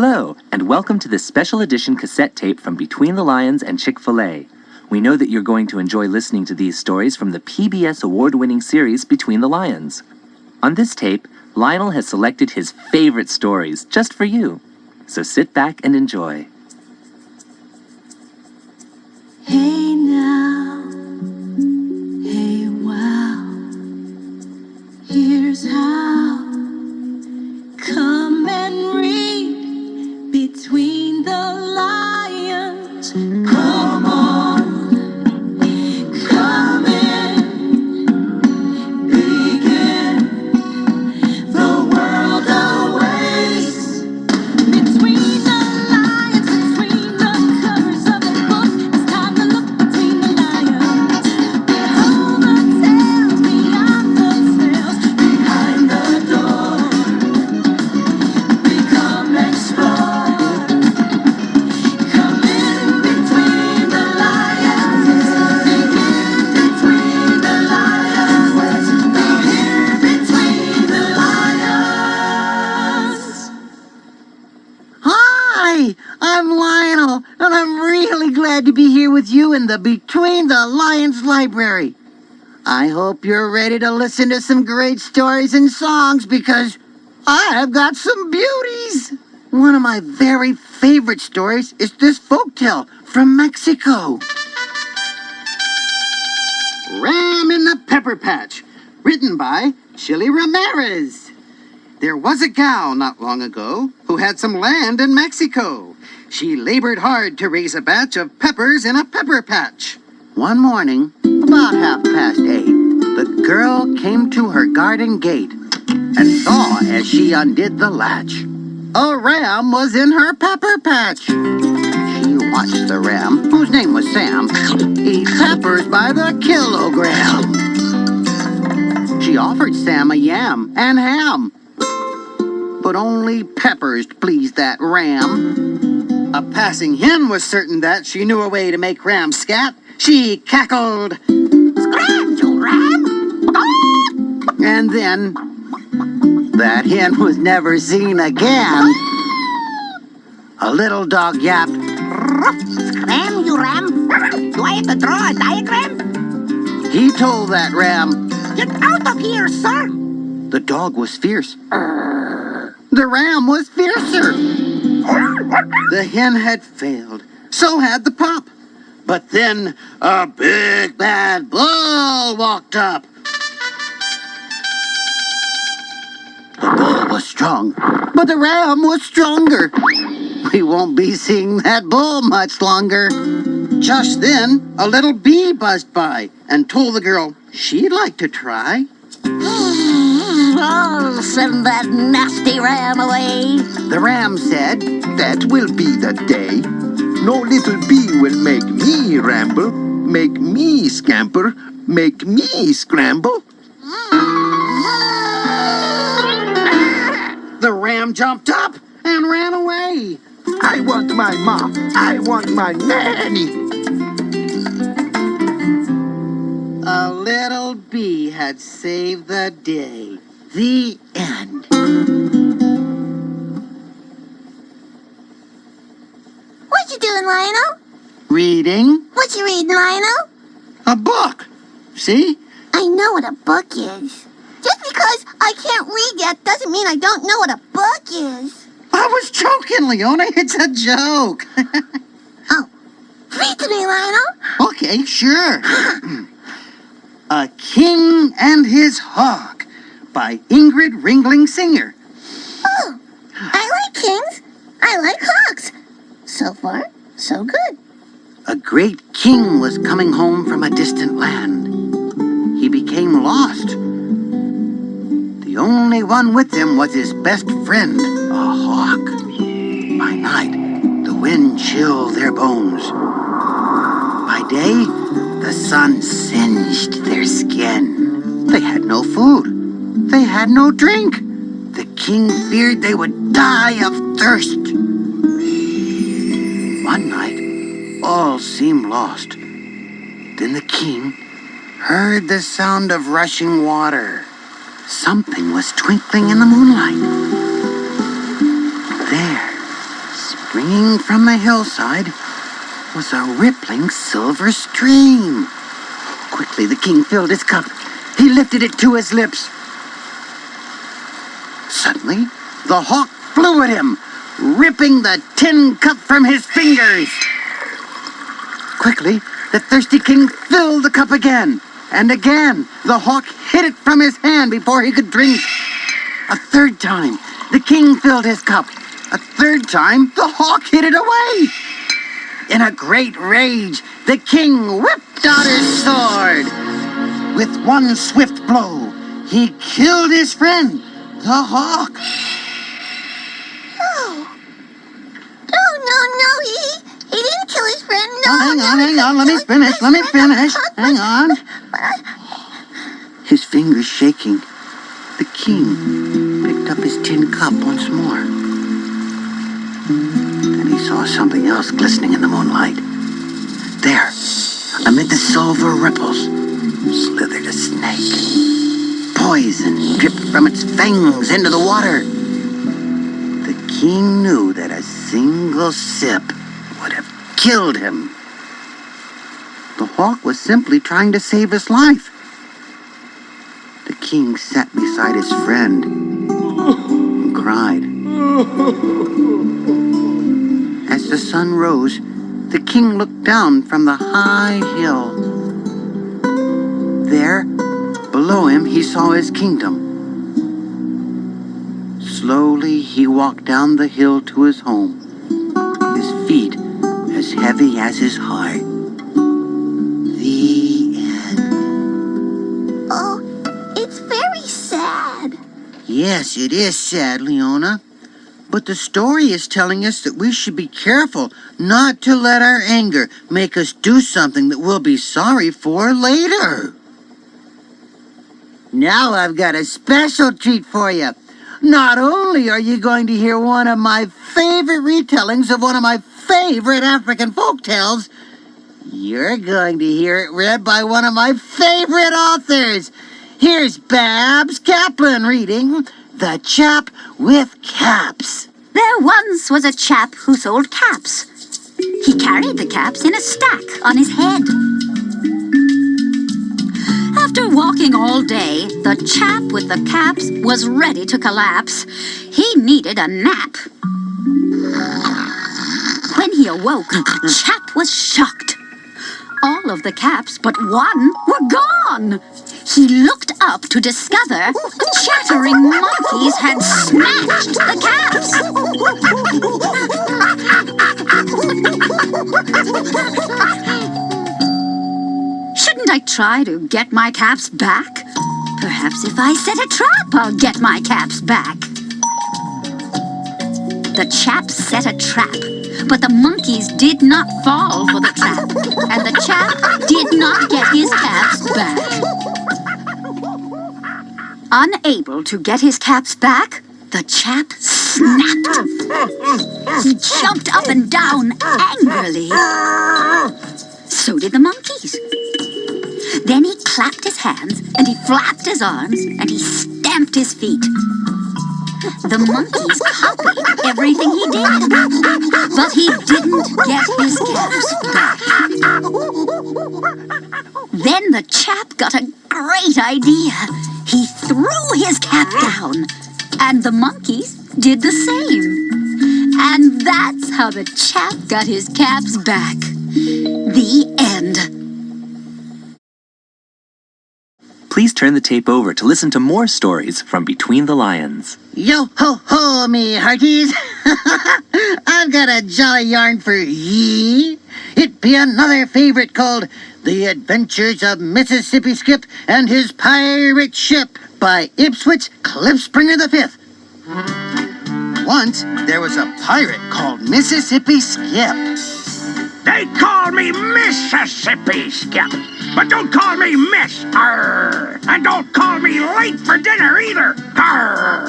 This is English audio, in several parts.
Hello, and welcome to this special edition cassette tape from Between the Lions and Chick-fil-A. We know that you're going to enjoy listening to these stories from the PBS award-winning series Between the Lions. On this tape, Lionel has selected his favorite stories just for you. So sit back and enjoy. Hey now, hey wow, here's how. Come and read Between the Lions. Come on, come in, begin. The world awaits. Between the lions, between the covers of the book, it's time to look between the lions. Behold the tales, beyond the tales, behind the door. We come explore. Come in between the lions. Begin between the lions. Begin between the lions. Hi, I'm Lionel, and I'm really glad to be here with you in the Between the Lions library. I hope you're ready to listen to some great stories and songs because I've got some beauties. One of my very favorite stories is this folktale from Mexico. Ram in the Pepper Patch, written by Chili Ramirez. There was a gal not long ago who had some land in Mexico. She labored hard to raise a batch of peppers in a pepper patch. One morning, about 8:30, the girl came to her garden gate and saw as she undid the latch, a ram was in her pepper patch. She watched the ram, whose name was Sam, eat peppers by the kilogram. She offered Sam a yam and ham, but only peppers pleased that ram. A passing hen was certain that she knew a way to make Ram scat. She cackled, "Scram, you ram!" And then that hen was never seen again. A little dog yapped, "Scram, you ram! Do I have to draw a diagram?" He told that ram, "Get out of here, sir!" The dog was fierce. The ram was fiercer. The hen had failed. So had the pup. But then a big bad bull walked up. The bull was strong, but the ram was stronger. We won't be seeing that bull much longer. Just then, a little bee buzzed by and told the girl she'd like to try. Oh, send that nasty ram away. The ram said, That will be the day. No little bee will make me ramble, make me scamper, make me scramble. The ram jumped up and ran away. I want my mom. I want my nanny. A little bee had saved the day. The end. What you doing, Lionel? Reading What you reading, Lionel? a book. See? I know what a book is. Just because I can't read yet doesn't mean I don't know what a book is. I was joking, Leona. It's a joke. Oh, read to me, Lionel. Okay, sure. A King and His Hawk by Ingrid Ringling Singer. Oh, I like kings. I like hawks. So far, so good. A great king was coming home from a distant land. He became lost. The only one with him was his best friend, a hawk. By night, the wind chilled their bones. By day, the sun singed their skin. They had no food. They had no drink. The king feared they would die of thirst. One night, all seemed lost. Then the king heard the sound of rushing water. Something was twinkling in the moonlight. There, Springing from the hillside was a rippling silver stream. Quickly the king filled his cup. He lifted it to his lips. Suddenly, the hawk flew at him, ripping the tin cup from his fingers. Quickly, the thirsty king filled the cup again. And again, the hawk hit it from his hand before he could drink. A third time, the king filled his cup. A third time, the hawk hit it away. In a great rage, the king whipped out his sword. With one swift blow, he killed his friend, the hawk. No, he didn't kill his friend. No, Hang on, let me finish. Hang on. His fingers shaking, the king picked up his tin cup once more. Then he saw something else glistening in the moonlight. There, amid the silver ripples, slithered a snake. Poison dripped from its fangs into the water. The king knew that a single sip would have killed him. The hawk was simply trying to save his life. The king sat beside his friend and cried. As the sun rose, the king looked down from the high hill. There, below him, he saw his kingdom. Slowly, he walked down the hill to his home, his feet as heavy as his heart. The end. Oh, it's very sad. Yes, it is sad, Leona. But the story is telling us that we should be careful not to let our anger make us do something that we'll be sorry for later. Now I've got a special treat for you. Not only are you going to hear one of my favorite retellings of one of my favorite African folktales, you're going to hear it read by one of my favorite authors. Here's Babs Kaplan reading The Chap with Caps. There once was a chap who sold caps. He carried the caps in a stack on his head. After walking all day, the chap with the caps was ready to collapse. He needed a nap. When he awoke, the chap was shocked. All of the caps but one were gone. He looked up to discover chattering monkeys had snatched the caps. Shouldn't I try to get my caps back? Perhaps if I set a trap, I'll get my caps back. The chap set a trap, but the monkeys did not fall for the trap, and the chap did not get his caps back. Unable to get his caps back, the chap snapped. He jumped up and down angrily. So did the monkeys. Then he clapped his hands, and he flapped his arms, and he stamped his feet. The monkeys copied everything he did, but he didn't get his caps back. Then the chap got a great idea. He threw his cap down, and the monkeys did the same. And that's how the chap got his caps back. The end. Please turn the tape over to listen to more stories from Between the Lions. Yo ho ho, me hearties. I've got a jolly yarn for ye. It be another favorite called The Adventures of Mississippi Skip and His Pirate Ship by Ipswich Cliffspringer V. Once there was a pirate called Mississippi Skip. They call me Mississippi Skip, but don't call me Miss. Arr! And don't call me late for dinner either. Arr!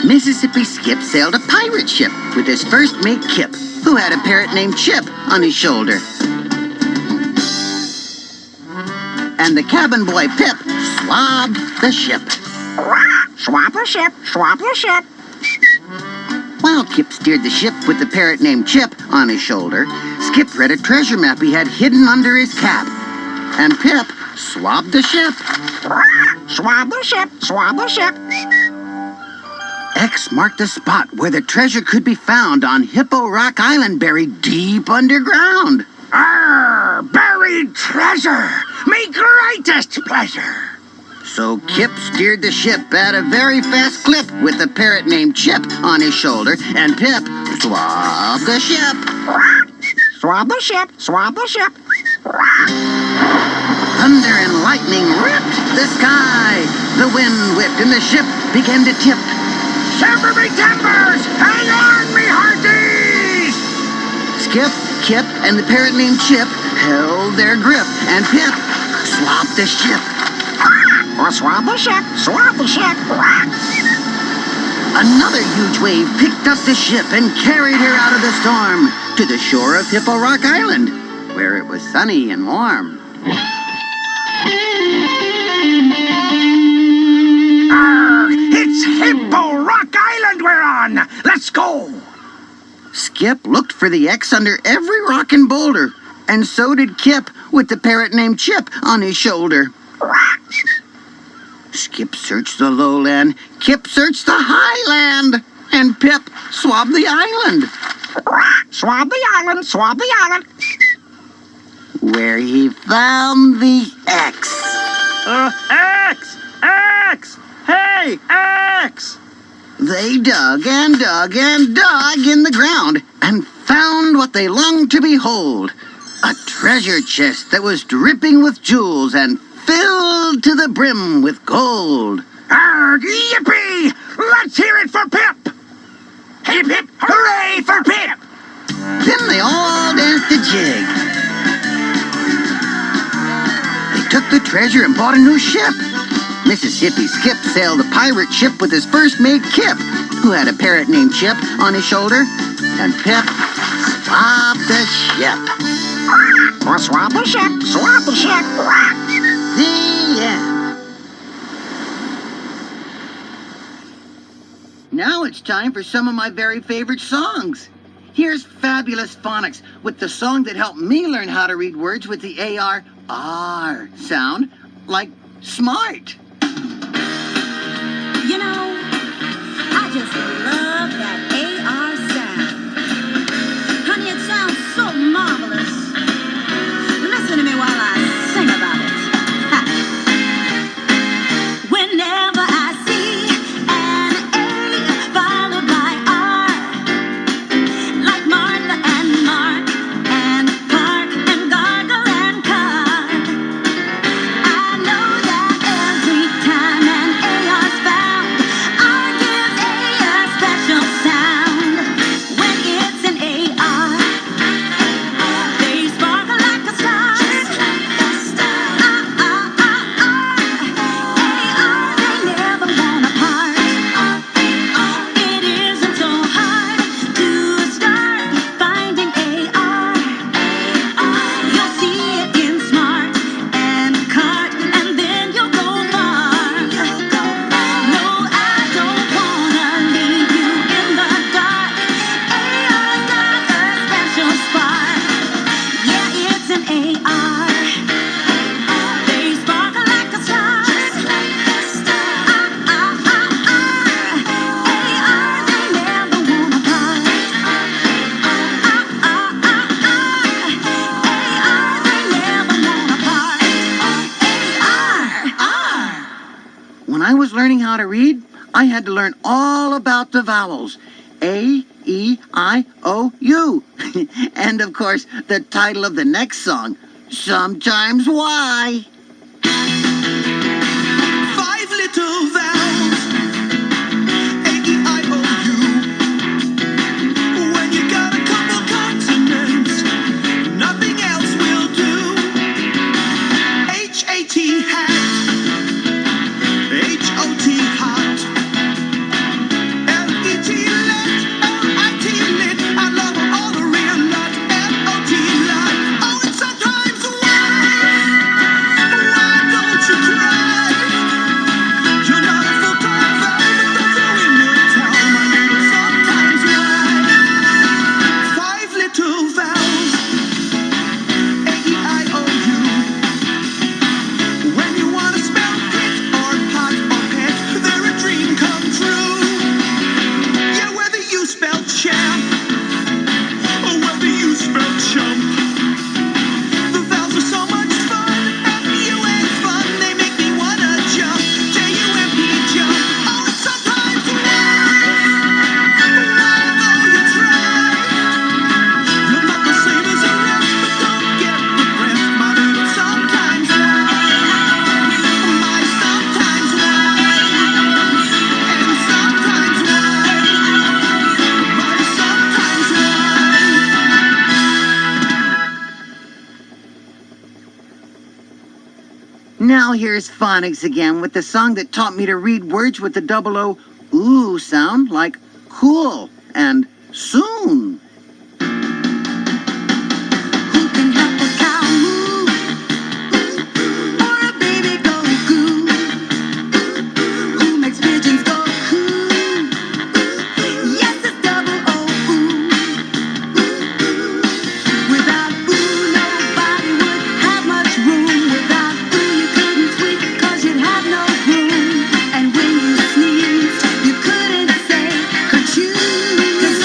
Mississippi Skip sailed a pirate ship with his first mate Kip, who had a parrot named Chip on his shoulder. And the cabin boy Pip swabbed the ship. Swap the ship, swap the ship. While Skip steered the ship with the parrot named Chip on his shoulder, Skip read a treasure map he had hidden under his cap. And Pip swabbed the ship. Swab the ship, swab the ship. X marked the spot where the treasure could be found on Hippo Rock Island, buried deep underground. Arr, buried treasure, me greatest pleasure. So Kip steered the ship at a very fast clip with the parrot named Chip on his shoulder, and Pip swabbed the ship. Swab the ship, swab the ship. Thunder and lightning ripped the sky. The wind whipped and the ship began to tip. Shiver me timbers! Hang on, me hearties! Skip, Kip, and the parrot named Chip held their grip, and Pip swabbed the ship. Swab the ship, swab the ship. Another huge wave picked up the ship and carried her out of the storm to the shore of Hippo Rock Island, where it was sunny and warm. Arr, it's Hippo Rock Island we're on. Let's go. Skip looked for the X under every rock and boulder, and so did Kip with the parrot named Chip on his shoulder. Skip searched the lowland, Kip searched the highland, and Pip swabbed the island. Swab the island, swab the island. Where he found the X. X! X! Hey, X! They dug and dug and dug in the ground and found what they longed to behold. A treasure chest that was dripping with jewels and filled to the brim with gold. Arr, yippee! Let's hear it for Pip! Hip, hip, hooray for Pip! Then they all danced a jig. They took the treasure and bought a new ship. Mississippi Skip sailed a pirate ship with his first mate Kip, who had a parrot named Chip on his shoulder, and Pip swabbed the ship. Swab the ship, swab the ship. The end. Now it's time for some of my very favorite songs. Here's Fabulous Phonics with the song that helped me learn how to read words with the A-R-R sound, like smart. You know, I just love that AR sound. Honey, it sounds so marvelous. Listen to me while I sing about it. Ha. Whenever I see an A followed by R, like Martha and Mark and Park and Gargle and Car, I know that every time an AR's found, R gives A special sound. When it's an AR, they sparkle like a star. Just like a star. AR, they never want apart. It isn't so hard to start finding AR. You'll see it in Smart and Cart, and then you'll go far. No, I don't wanna leave you in the dark. AR's got a special spark. Yeah, it's an AR. They sparkle like a star. Just like a star. AR, they never want apart. AR, they never want apart. AR. When I was learning how to read, I had to learn all about the vowels. A, E, I, O, U. And of course, the title of the next song, Sometimes Why. 5 little vowels, A-E-I-O-U. When you got a couple consonants, nothing else will do. H-A-T, hat. H-O-T, hot. L-E-T, let. L-I-T, lit. I love all the real lot. L-O-T, lot. Oh, and sometimes why don't you cry? You're not now here's phonics again with the song that taught me to read words with the double O ooh sound, like cool and soon. Who can help a cow moo? Or a baby go goo? Who makes pigeons go coo? Yes, it's double O ooh. Without ooh, nobody would have much room. Without ooh, you couldn't tweet, 'cause you'd have no room. And when you sneezed, you couldn't say kerchoo. 'Cause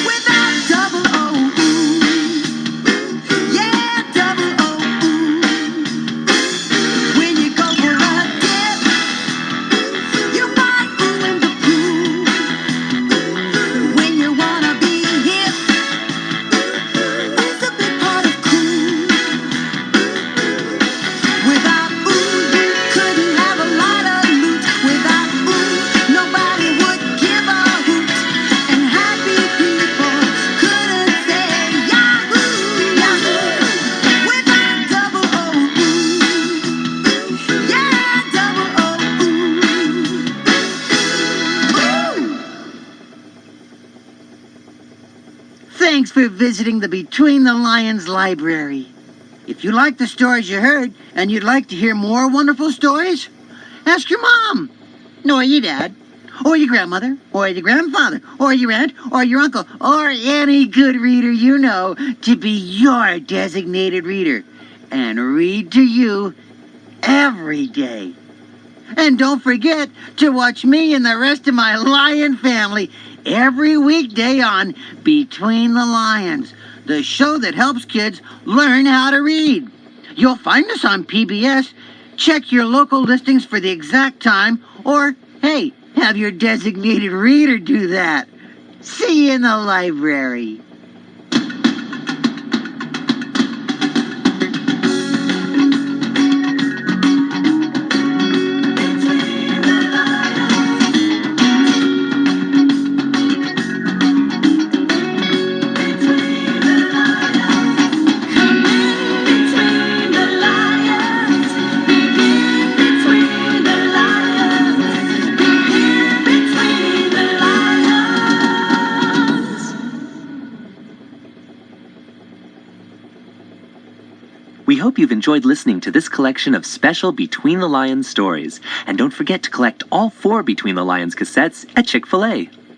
without double O ooh, yeah, double O ooh. When you go for a dip, you find ooh in the pool. When you wanna be hip, ooh's a big part of cool. Without ooh, you couldn't have a lot of loot. Without ooh, nobody would give a hoot. And happy people couldn't say Yahoo, Yahoo. Without double O ooh, yeah, double O ooh. Thanks for visiting the Between the Lions Library. If you like the stories you heard and you'd like to hear more wonderful stories, ask your mom, or your dad, or your grandmother, or your grandfather, or your aunt, or your uncle, or any good reader you know to be your designated reader and read to you every day. And don't forget to watch me and the rest of my lion family every weekday on Between the Lions, the show that helps kids learn how to read. You'll find us on PBS. Check your local listings for the exact time, or, hey, have your designated reader do that. See you in the library. Between the lions, begin between the lions, begin between the lions. We hope you've enjoyed listening to this collection of special Between the Lions stories. And don't forget to collect all 4 Between the Lions cassettes at Chick-fil-A.